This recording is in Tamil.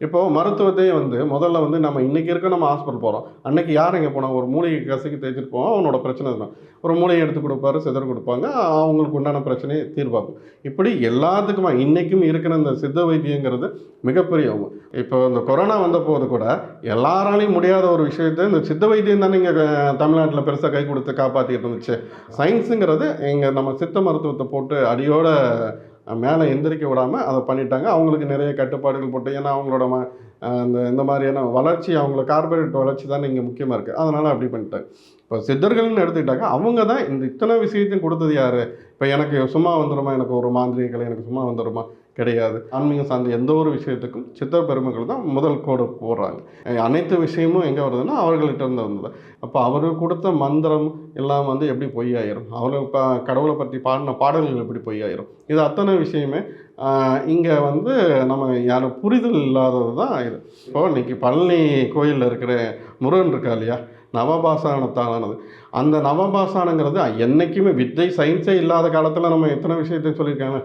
இப்போது மருத்துவத்தையே வந்து முதல்ல வந்து நம்ம இன்றைக்கி இருக்க நம்ம ஹாஸ்பிட்டல் போகிறோம். அன்னைக்கு யார் எங்கே போனாங்க? ஒரு மூலிகை கசக்கி தேய்ச்சிட்டு போவோம். அவனோட பிரச்சனை தான். ஒரு மூலிகை எடுத்து கொடுப்பாரு, சிதறு கொடுப்பாங்க. அவங்களுக்கு உண்டான பிரச்சனையை தீர்வாகும். இப்படி எல்லாத்துக்குமா இன்றைக்கும் இருக்கிற இந்த சித்த வைத்தியங்கிறது மிகப்பெரிய இப்போ இந்த கொரோனா வந்த போது கூட எல்லாராலையும் முடியாத ஒரு விஷயத்த இந்த சித்த வைத்தியம் தானே இங்கே தமிழ்நாட்டில் பெருசாக கை கொடுத்து காப்பாற்றிட்டு இருந்துச்சு. சயின்ஸுங்கிறது இங்கே நம்ம சித்த மருத்துவத்தை போட்டு அடியோட மேலே எந்திரிக்க விடாமல் அதை பண்ணிட்டாங்க. அவங்களுக்கு நிறைய கட்டுப்பாடுகள் போட்டு, ஏன்னா அவங்களோட இந்த மாதிரியான வளர்ச்சி, அவங்கள கார்பரேட் வளர்ச்சி தானே இங்கே முக்கியமாக இருக்குது. அதனால் அப்படி பண்ணிட்டாங்க. இப்போ சித்தர்கள்னு எடுத்துக்கிட்டாங்க, அவங்க தான் இந்த இத்தனை விஷயத்தையும் கொடுத்தது யார்? இப்போ எனக்கு சும்மா வந்துடுமா, எனக்கு ஒரு மாந்திரிகளை எனக்கு சும்மா வந்துடுமா? கிடையாது. ஆன்மீகம் சார்ந்த எந்த ஒரு விஷயத்துக்கும் சித்தர் பெருமக்கள் தான் முதல் கோடு போடுறாங்க. அனைத்து விஷயமும் எங்கே வருதுன்னா அவர்கள்ட்ட இருந்து வந்தது. அப்போ அவர் கொடுத்த மந்திரம் எல்லாம் வந்து எப்படி பொய்யாயிரும்? அவர் கடவுளை பற்றி பாடின பாடல்கள் எப்படி பொய்யாயிரும்? இது அத்தனை விஷயமே இங்கே வந்து நம்ம யாரும் புரிதல் இல்லாதது தான் இது. இப்போது இன்றைக்கி பழனி கோயிலில் இருக்கிற முருகன் இருக்கா இல்லையா, நவபாசானத்தாலானது. அந்த நவபாசானங்கிறது என்றைக்குமே வித்தை சயின்ஸே இல்லாத காலத்தில் நம்ம எத்தனை விஷயத்தை சொல்லியிருக்காங்க.